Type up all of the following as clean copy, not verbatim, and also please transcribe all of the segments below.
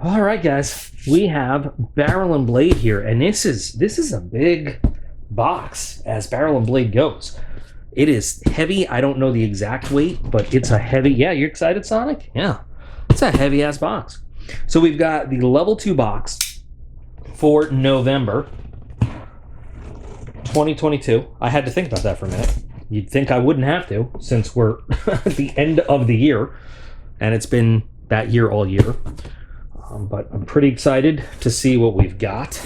All right, guys, we have barrel and blade here, and this is a big box as barrel and blade goes. It is heavy. I don't know the exact weight, but it's a heavy. Yeah, you're excited, Sonic? Yeah, it's a heavy ass box. So we've got the level 2 box for November 2022. I had to think about that for a minute. You'd think I wouldn't have to, since we're at the end of the year, and it's been that year all year. But I'm pretty excited to see what we've got.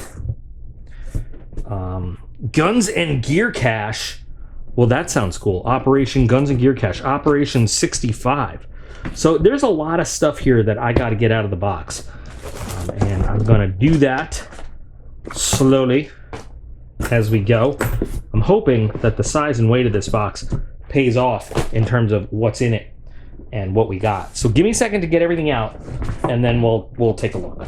Guns and Gear Cache. Well, that sounds cool. Operation Guns and Gear Cache. Operation 65. So there's a lot of stuff here that I got to get out of the box. And I'm going to do that slowly as we go. I'm hoping that the size and weight of this box pays off in terms of what's in it and what we got. So give me a second to get everything out, and then we'll take a look. All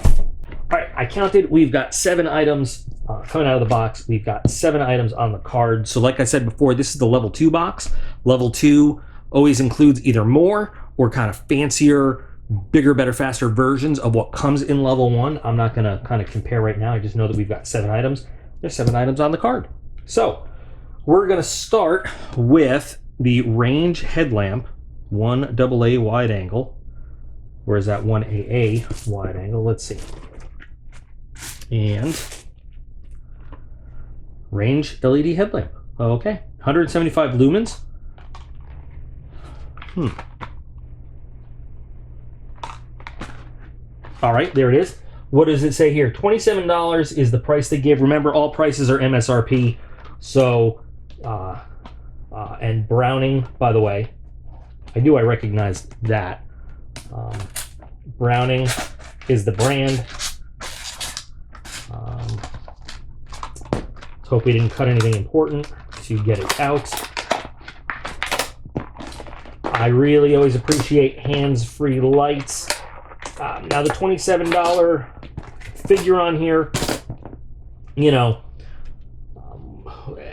right, I counted. We've got 7 items coming out of the box. We've got 7 items on the card. So like I said before, this is the level 2 box. Level 2 always includes either more or kind of fancier, bigger, better, faster versions of what comes in level 1. I'm not going to kind of compare right now. I just know that we've got 7 items. There's 7 items on the card. So we're going to start with the range headlamp. 1 AA wide angle. Where's that 1 AA wide angle? Let's see. And range LED headlamp. Okay. 175 lumens. All right, there it is. What does it say here? $27 is the price they give. Remember, all prices are MSRP. So, and Browning, by the way, I recognize that. Browning is the brand. Let's hope we didn't cut anything important to get it out. I really always appreciate hands-free lights. Now the $27 figure on here, you know,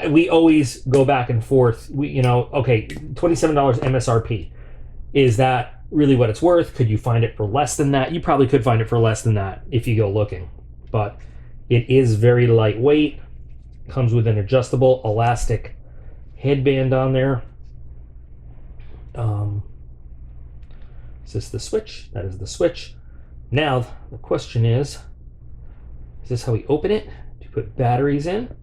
we always go back and forth. Okay, $27 MSRP. Is that really what it's worth? Could you find it for less than that? You probably could find it for less than that if you go looking. But it is very lightweight. Comes with an adjustable elastic headband on there. Is this the switch? That is the switch. Now, the question is this how we open it? Do you put batteries in?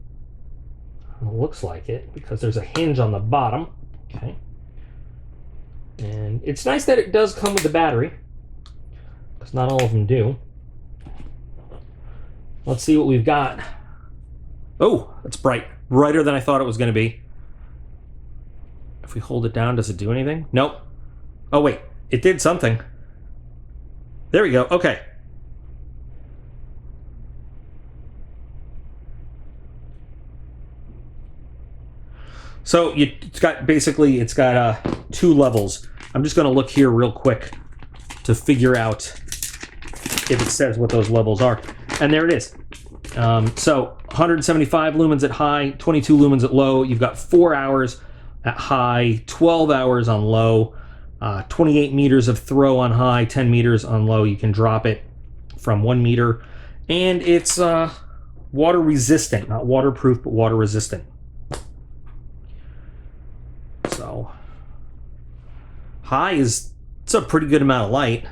It looks like it, because there's a hinge on the bottom. Okay. And it's nice that it does come with the battery, because not all of them do. Let's see what we've got. Oh, it's bright. Brighter than I thought it was going to be. If we hold it down, does it do anything? Nope. Oh, wait. It did something. There we go. Okay. So it's got 2 levels. I'm just going to look here real quick to figure out if it says what those levels are. And there it is. So 175 lumens at high, 22 lumens at low. You've got 4 hours at high, 12 hours on low, 28 meters of throw on high, 10 meters on low. You can drop it from 1 meter. And it's water resistant, not waterproof, but water resistant. So high it's a pretty good amount of light.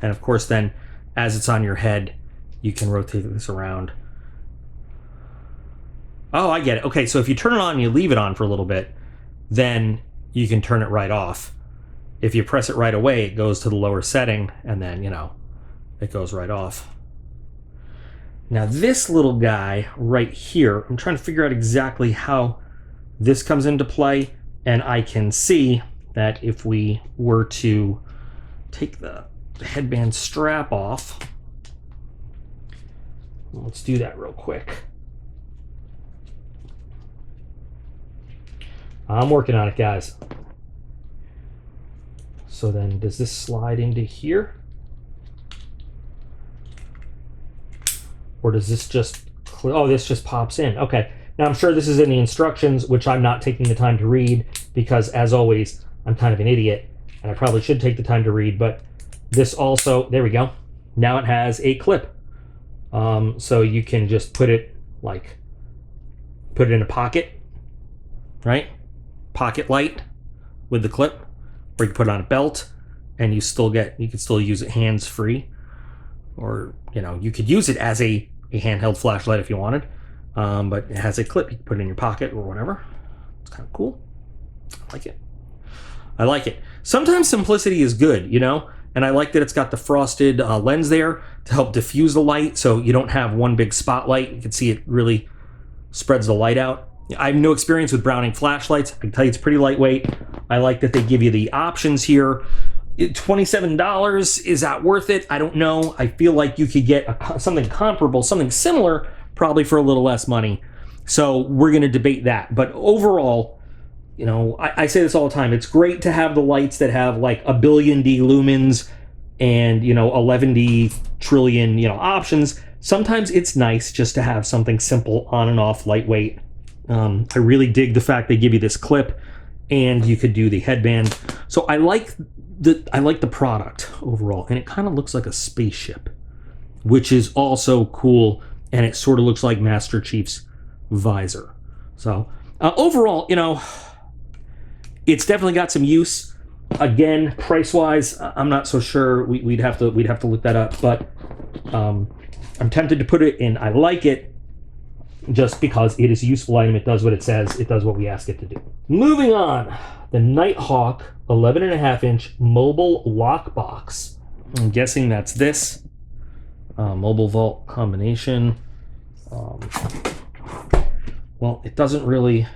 And of course then, as it's on your head, you can rotate this around. Oh, I get it. Okay, so if you turn it on and you leave it on for a little bit, then you can turn it right off. If you press it right away, it goes to the lower setting, and then, it goes right off. Now this little guy right here, I'm trying to figure out exactly how this comes into play, and I can see that if we were to take the headband strap off, let's do that real quick. I'm working on it, guys. So then, does this slide into here? Or does this just, oh, this just pops in. Okay. Now, I'm sure this is in the instructions, which I'm not taking the time to read because, as always, I'm kind of an idiot, and I probably should take the time to read, but this also, there we go. Now it has a clip. So you can just put it in a pocket, right? Pocket light with the clip, or you can put it on a belt, and you can still use it hands free, or you could use it as a handheld flashlight if you wanted, but it has a clip. You can put it in your pocket or whatever. It's kind of cool. I like it. Sometimes simplicity is good, and I like that it's got the frosted lens there to help diffuse the light, so you don't have one big spotlight. You can see it really spreads the light out. I have no experience with Browning flashlights. I can tell you it's pretty lightweight. I like that they give you the options here. $27, is that worth it? I don't know. I feel like you could get something comparable, something similar, probably for a little less money. So we're going to debate that. But overall, I say this all the time. It's great to have the lights that have like a billion D lumens and 11 D trillion options. Sometimes it's nice just to have something simple, on and off, lightweight. I really dig the fact they give you this clip, and you could do the headband. So I like the product overall, and it kind of looks like a spaceship, which is also cool, and it sort of looks like Master Chief's visor. So overall, it's definitely got some use. Again, price-wise, I'm not so sure. We'd have to look that up, but I'm tempted to put it in. I like it just because it is a useful item. It does what it says. It does what we ask it to do. Moving on, the Nighthawk 11.5-inch mobile lock box. I'm guessing that's this mobile vault combination. Well, it doesn't really.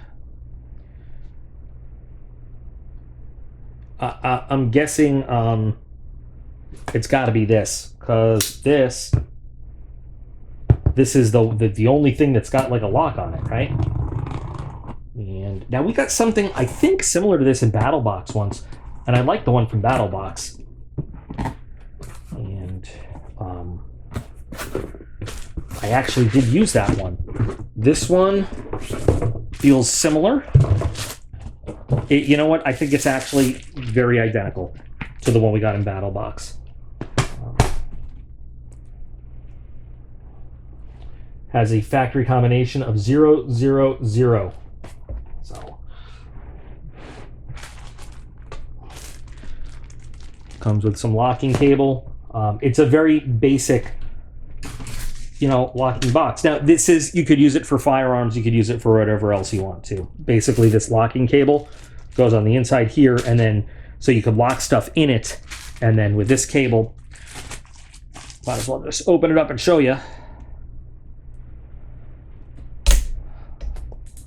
I'm guessing it's got to be this, because this is the only thing that's got like a lock on it, right? And now we got something I think similar to this in BattleBox once, and I like the one from BattleBox. And I actually did use that one. This one feels similar. You know what? I think it's actually very identical to the one we got in BattleBox. Has a factory combination of 0, 0, 0. So comes with some locking cable. It's a very basic, locking box. Now this is, you could use it for firearms, you could use it for whatever else you want to. Basically, this locking cable goes on the inside here, and then so you could lock stuff in it, and then with this cable, might as well just open it up and show you.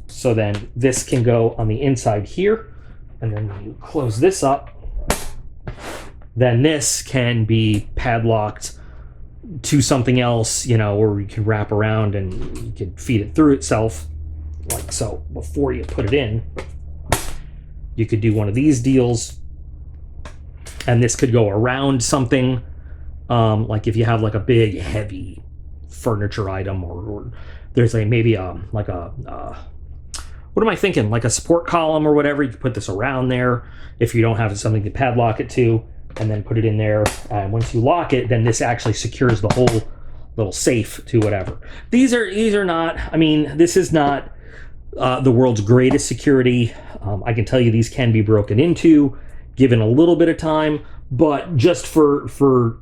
So then this can go on the inside here, and then when you close this up, then this can be padlocked to something else, or you can wrap around and you can feed it through itself, like so. Before you put it in, you could do one of these deals, and this could go around something, like if you have like a big heavy furniture item, or there's maybe what am I thinking? Like a support column or whatever. You can put this around there if you don't have something to padlock it to, and then put it in there. And once you lock it, then this actually secures the whole little safe to whatever. These are not, this is not the world's greatest security. I can tell you these can be broken into, given a little bit of time, but just for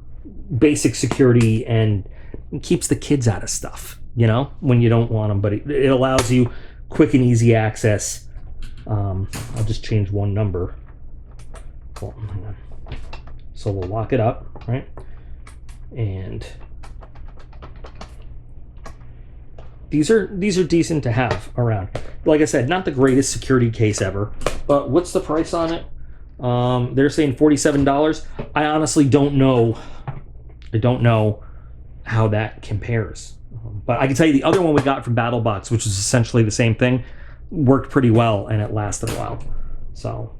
basic security, and it keeps the kids out of stuff, when you don't want them. But it allows you quick and easy access. I'll just change one number. Well, hang on. So we'll lock it up, right? And these are decent to have around. Like I said, not the greatest security case ever, but what's the price on it? They're saying $47. I honestly don't know. I don't know how that compares. But I can tell you the other one we got from BattleBox, which is essentially the same thing, worked pretty well, and it lasted a while. So,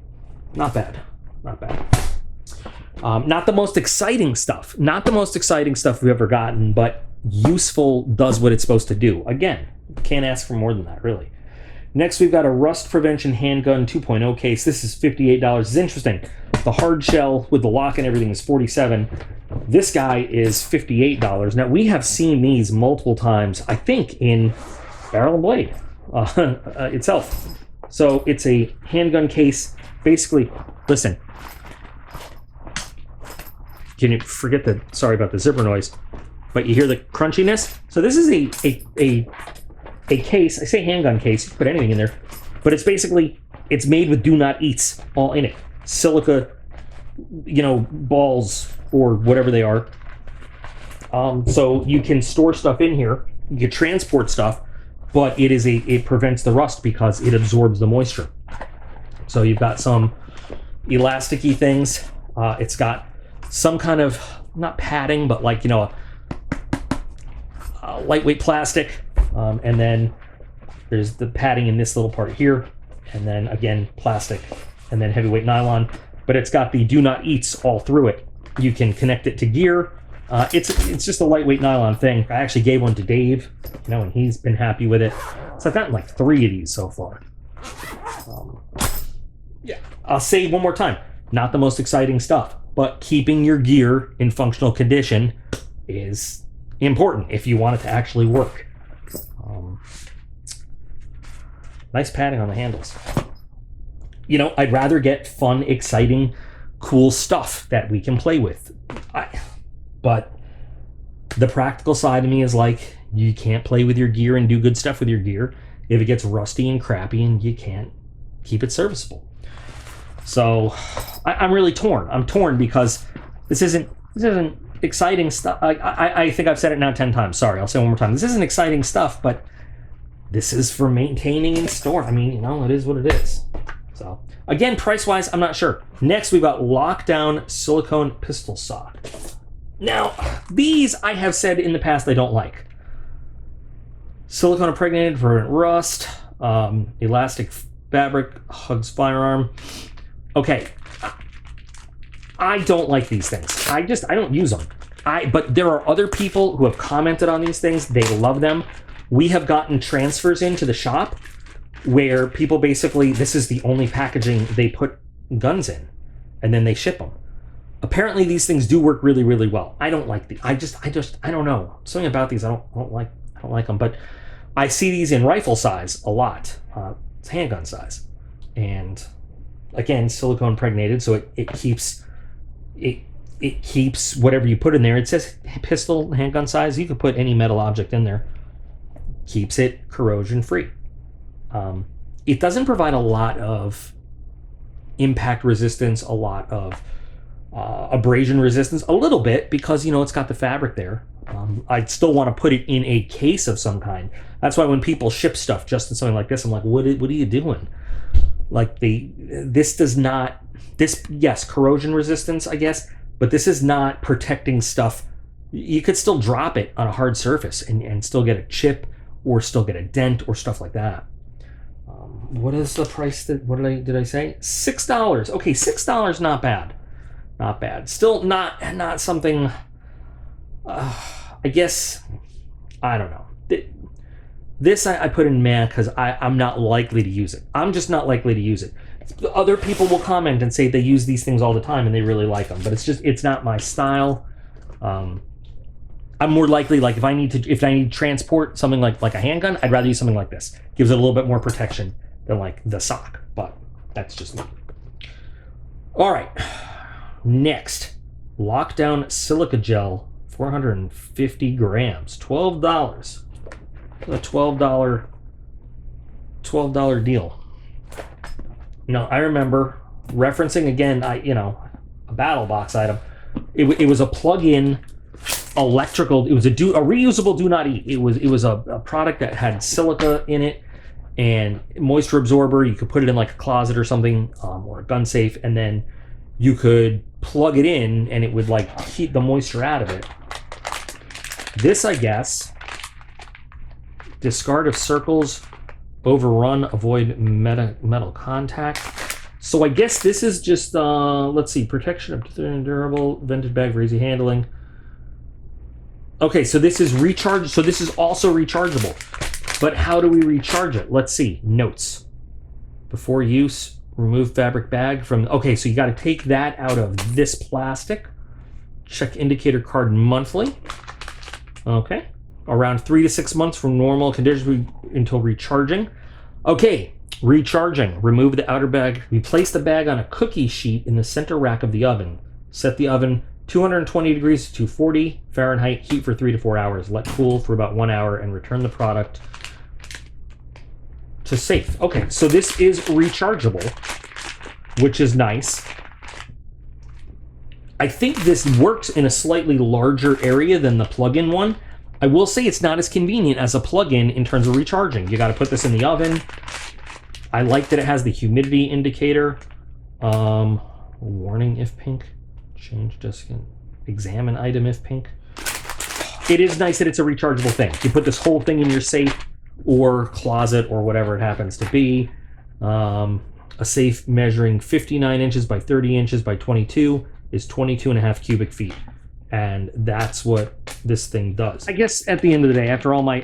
not bad. Not bad. Not the most exciting stuff. Not the most exciting stuff we've ever gotten, but useful, does what it's supposed to do. Again, can't ask for more than that, really. Next, we've got a Rust Prevention Handgun 2.0 case. This is $58. It's interesting. The hard shell with the lock and everything is $47. This guy is $58. Now, we have seen these multiple times, I think, in Barrel and Blade itself. So it's a handgun case. Basically, listen. Can you forget the, sorry about the zipper noise, but you hear the crunchiness? So this is a case. I say handgun case. You can put anything in there. But it's basically, it's made with do not eats all in it. Silica, you know, balls or whatever they are. So you can store stuff in here. You can transport stuff, but it prevents the rust because it absorbs the moisture. So you've got some elasticy things. It's got some kind of, not padding, but like, you know, a lightweight plastic. And then there's the padding in this little part here. And then again, plastic, and then heavyweight nylon. But it's got the do not eats all through it. You can connect it to gear. It's just a lightweight nylon thing. I actually gave one to Dave, you know, and he's been happy with it. So I've gotten like 3 of these so far. Yeah, I'll say one more time, not the most exciting stuff, but keeping your gear in functional condition is important if you want it to actually work. Nice padding on the handles. You know, I'd rather get fun, exciting, cool stuff that we can play with. But the practical side of me is like, you can't play with your gear and do good stuff with your gear if it gets rusty and crappy and you can't keep it serviceable. So I'm really torn. I'm torn because this isn't exciting stuff. I think I've said it now 10 times. Sorry, I'll say it one more time. This isn't exciting stuff, but this is for maintaining and storing. I mean, you know, it is what it is. So again, price-wise, I'm not sure. Next, we've got lockdown silicone pistol sock. Now, these I have said in the past I don't like. Silicone impregnated to prevent rust. Elastic fabric hugs firearm. Okay, I don't like these things. I don't use them. But there are other people who have commented on these things. They love them. We have gotten transfers into the shop where people basically, this is the only packaging they put guns in, and then they ship them. Apparently these things do work really, really well. I don't like the, I don't know. Something about these I don't like them, but I see these in rifle size a lot. It's handgun size. And again, silicone impregnated, so it keeps whatever you put in there. It says pistol handgun size. You could put any metal object in there. Keeps it corrosion free. It doesn't provide a lot of impact resistance, a lot of abrasion resistance, a little bit, because, you know, it's got the fabric there. I'd still want to put it in a case of some kind. That's why when people ship stuff just in something like this, I'm like, what are you doing? Like, this does not, yes, corrosion resistance, I guess, but this is not protecting stuff. You could still drop it on a hard surface and still get a chip or still get a dent or stuff like that. What is the price did I say? $6. Okay, $6, not bad. Not bad. Still not something, I guess, I don't know. This I put in meh because I'm not likely to use it. I'm just not likely to use it. Other people will comment and say they use these things all the time and they really like them, but it's not my style. I'm more likely, like, if I need to transport something like a handgun, I'd rather use something like this. Gives it a little bit more protection than like the sock, but that's just me. All right, next, lockdown silica gel, 450 grams, $12. A $12 deal. Now, I remember referencing again, a battle box item. It was a plug-in electrical. It was a reusable do not eat. It was a product that had silica in it and moisture absorber. You could put it in like a closet or something, or a gun safe, and then you could plug it in and it would like keep the moisture out of it. This, I guess, discard of circles, overrun, avoid metal contact. So I guess this is just, let's see, protection of durable, vented bag for easy handling. Okay, so this is recharge. So this is also rechargeable. But how do we recharge it? Let's see. Notes. Before use, Remove fabric bag from, okay, so you got to take that out of this plastic. Check indicator card monthly. Okay. Around 3 to 6 months from normal conditions until recharging. Okay, recharging. Remove the outer bag. Replace the bag on a cookie sheet in the center rack of the oven. Set the oven 220 degrees to 240 Fahrenheit. Heat for 3 to 4 hours. Let cool for about 1 hour and return the product to safe. Okay, so this is rechargeable, which is nice. I think this works in a slightly larger area than the plug-in one. I will say it's not as convenient as a plug-in in terms of recharging. You got to put this in the oven. I like that it has the humidity indicator. Warning if pink. Change desiccant. Examine item if pink. It is nice that it's a rechargeable thing. You put this whole thing in your safe or closet or whatever it happens to be. A safe measuring 59 inches by 30 inches by 22 is 22.5 cubic feet. And that's what this thing does. I guess at the end of the day, after all my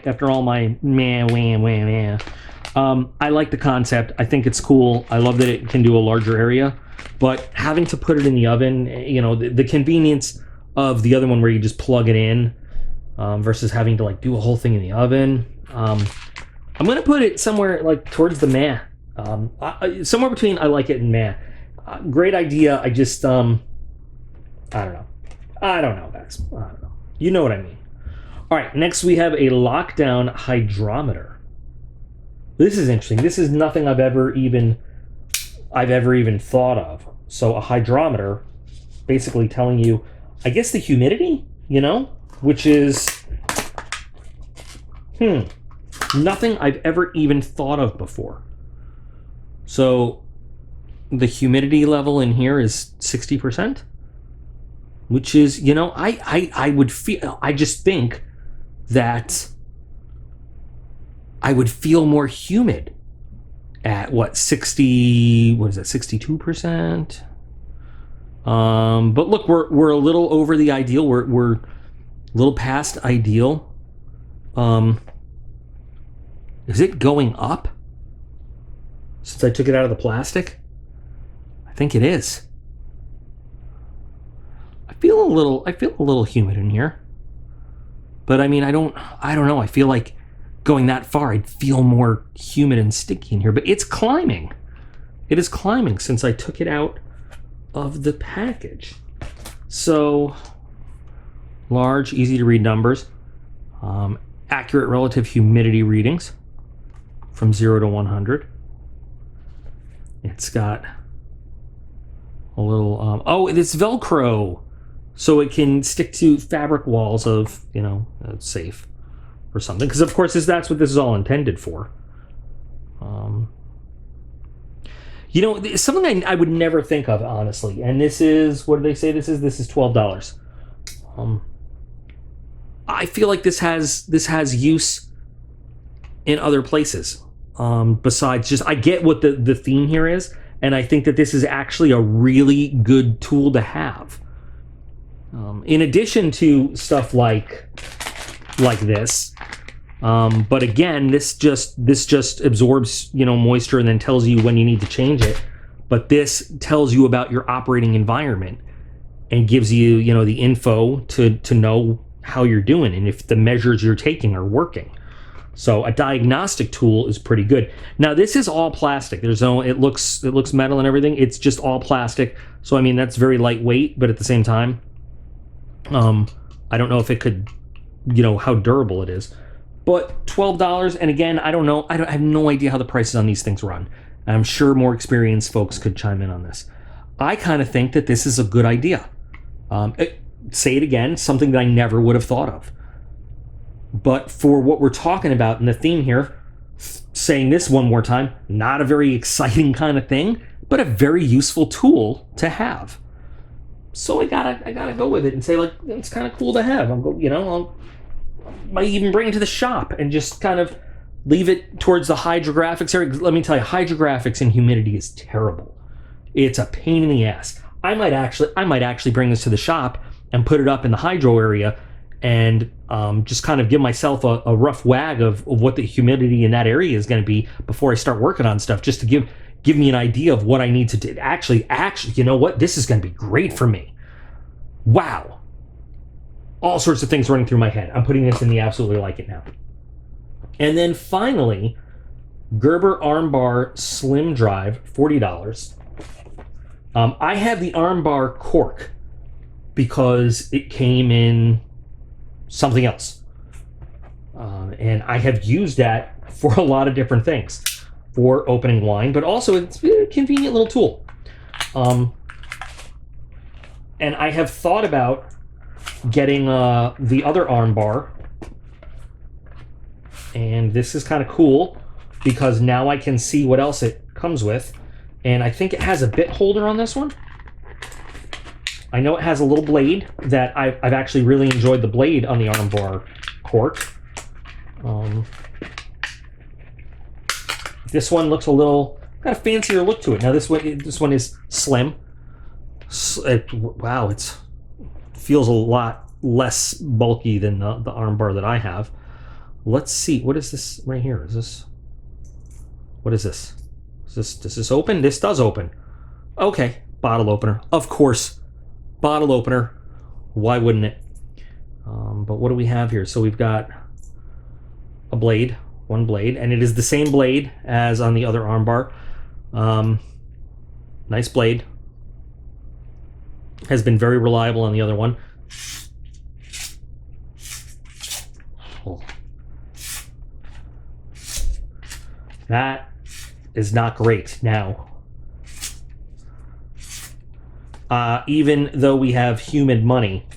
I like the concept. I think it's cool. I love that it can do a larger area, but having to put it in the oven, you know, the convenience of the other one where you just plug it in versus having to like do a whole thing in the oven. I'm gonna put it somewhere like towards the meh, somewhere between I like it and meh. Great idea. I just I don't know, guys. I don't know. You know what I mean. All right, next we have a lockdown hydrometer. This is interesting. This is nothing I've ever even thought of. So a hydrometer, basically telling you, I guess, the humidity, you know, which is nothing I've ever even thought of before. So the humidity level in here is 60%. Which is, you know, I would feel, I just think that I would feel more humid at what, 62%? But look, we're a little over the ideal. We're a little past ideal. Is it going up since I took it out of the plastic? I think it is. I feel a little humid in here, but I mean, I don't know. I feel like going that far, I'd feel more humid and sticky in here, but it's climbing. It is climbing since I took it out of the package. So large, easy to read numbers, accurate relative humidity readings from 0 to 100. It's got a little, oh, it's Velcro. So it can stick to fabric walls of, you know, safe or something. Because, of course, that's what this is all intended for. You know, something I would never think of, honestly. And this is, what do they say this is? This is $12. I feel like this has use in other places. Besides just, I get what the theme here is. And I think that this is actually a really good tool to have. In addition to stuff like this, but again, this just absorbs, you know, moisture and then tells you when you need to change it. But this tells you about your operating environment and gives you, you know, the info to know how you're doing and if the measures you're taking are working. So a diagnostic tool is pretty good. Now this is all plastic. There's no, it looks metal and everything. It's just all plastic. So I mean, that's very lightweight, but at the same time, I don't know if it could, you know, how durable it is, but $12. And again, I don't know. I have no idea how the prices on these things run. I'm sure more experienced folks could chime in on this. I kind of think that this is a good idea. Say it again, something that I never would have thought of. But for what we're talking about in the theme here, saying this one more time, not a very exciting kind of thing, but a very useful tool to have. So I gotta go with it and say, like, it's kind of cool to have. I might even bring it to the shop and just kind of leave it towards the hydrographics area. Let me tell you, hydrographics and humidity is terrible. It's a pain in the ass. I might actually bring this to the shop and put it up in the hydro area and just kind of give myself a rough wag of what the humidity in that area is going to be before I start working on stuff, just to give me an idea of what I need to do. Actually, you know what? This is going to be great for me. Wow. All sorts of things running through my head. I'm putting this in the absolutely like it now. And then finally, Gerber armbar slim drive, $40. I have the armbar cork because it came in something else. And I have used that for a lot of different things. For opening wine, but also it's a convenient little tool. And I have thought about getting the other armbar. And this is kind of cool because now I can see what else it comes with. And I think it has a bit holder on this one. I know it has a little blade that I've actually really enjoyed the blade on the armbar cork. This one looks got a fancier look to it. Now this one is slim. Wow, it feels a lot less bulky than the armbar that I have. Let's see, what is this right here? What is this? Does this open? This does open. Okay, bottle opener. Of course, bottle opener. Why wouldn't it? But what do we have here? So we've got a blade, one blade, and it is the same blade as on the other armbar. Nice blade. Has been very reliable on the other one. Oh. That is not great. Now, even though we have humid money,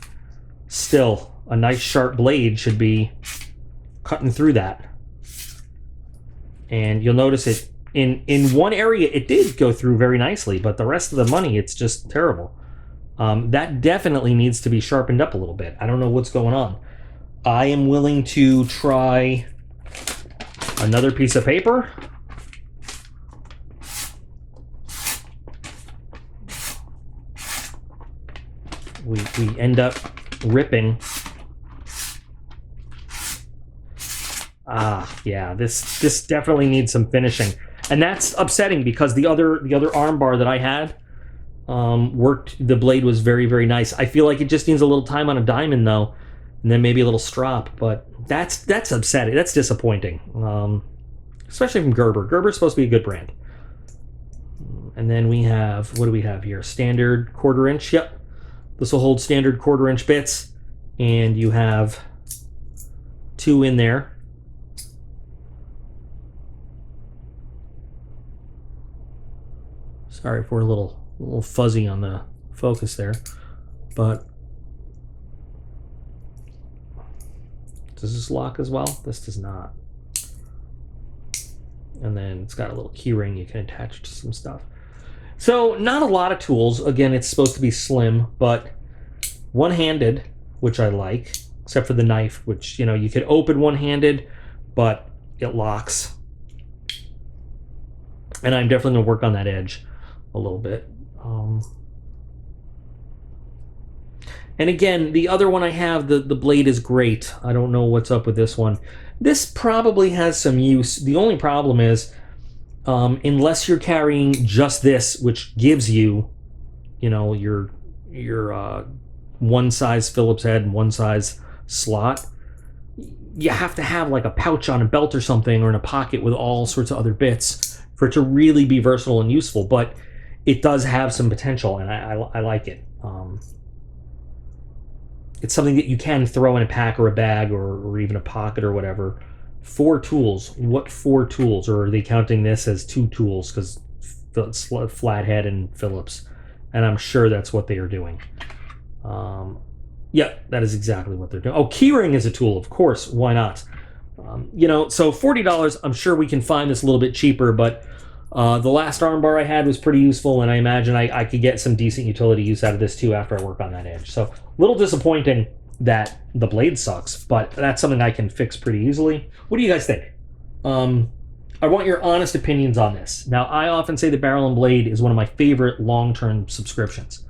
still a nice sharp blade should be cutting through that. And you'll notice it in one area it did go through very nicely, but the rest of the money, it's just terrible. That definitely needs to be sharpened up a little bit. I don't know what's going on. I am willing to try another piece of paper. We end up ripping. Yeah, this definitely needs some finishing. And that's upsetting because the other armbar that I had worked. The blade was very, very nice. I feel like it just needs a little time on a diamond though, and then maybe a little strop, but that's upsetting. That's disappointing. Especially from Gerber. Gerber's supposed to be a good brand. And then we have, what do we have here? Standard 1/4 inch. Yep. This will hold standard 1/4 inch bits, and you have 2 in there. Sorry if we're a little fuzzy on the focus there, but does this lock as well? This does not. And then it's got a little key ring you can attach to some stuff. So not a lot of tools. Again, it's supposed to be slim, but one-handed, which I like, except for the knife, which, you know, you could open one-handed, but it locks. And I'm definitely going to work on that edge a little bit. And again, the other one I have, the blade is great. I don't know what's up with this one. This probably has some use. The only problem is, unless you're carrying just this, which gives you, you know, your one size Phillips head and one size slot, you have to have like a pouch on a belt or something, or in a pocket with all sorts of other bits for it to really be versatile and useful. But it does have some potential, and I like it. It's something that you can throw in a pack or a bag or even a pocket or whatever. 4 tools. What 4 tools? Or are they counting this as 2 tools because it's flathead and Phillips? And I'm sure that's what they are doing. Yeah, that is exactly what they're doing. Oh, keyring is a tool, of course. Why not? You know, so $40, I'm sure we can find this a little bit cheaper, but the last armbar I had was pretty useful, and I imagine I could get some decent utility use out of this too after I work on that edge. So a little disappointing that the blade sucks, but that's something I can fix pretty easily. What do you guys think? I want your honest opinions on this. Now, I often say that Barrel and Blade is one of my favorite long-term subscriptions.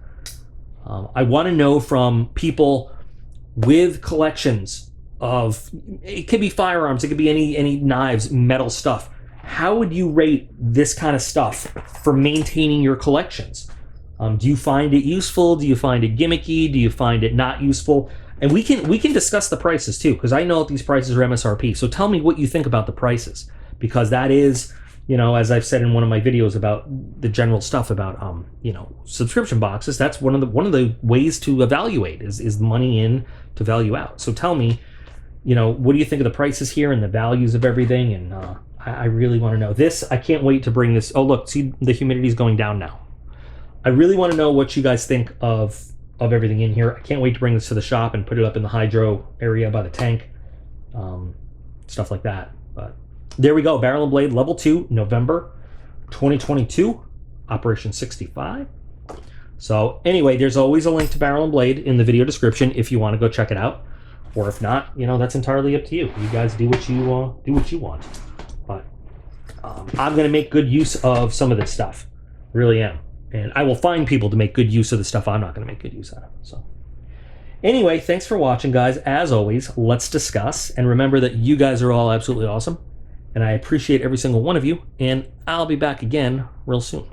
I want to know from people with collections of, it could be firearms, it could be any knives, metal stuff. how would you rate this kind of stuff for maintaining your collections? Do you find it useful? Do you find it gimmicky? Do you find it not useful? And we can discuss the prices too, because I know that these prices are MSRP. So tell me what you think about the prices, because that is, you know, as I've said in one of my videos about the general stuff about you know, subscription boxes, that's one of the ways to evaluate is money in to value out. So tell me, you know, what do you think of the prices here and the values of everything? And I really want to know this. I can't wait to bring this. Oh, look, see, the humidity is going down now. I really want to know what you guys think of everything in here. I can't wait to bring this to the shop and put it up in the hydro area by the tank, stuff like that. But there we go, Barrel and Blade Level 2, November 2022, Operation 65. So anyway, there's always a link to Barrel and Blade in the video description if you want to go check it out. Or if not, you know, that's entirely up to you. You guys do what you want. But I'm going to make good use of some of this stuff. Really am. And I will find people to make good use of the stuff I'm not going to make good use out of. So anyway, thanks for watching, guys. As always, let's discuss. And remember that you guys are all absolutely awesome. And I appreciate every single one of you. And I'll be back again real soon.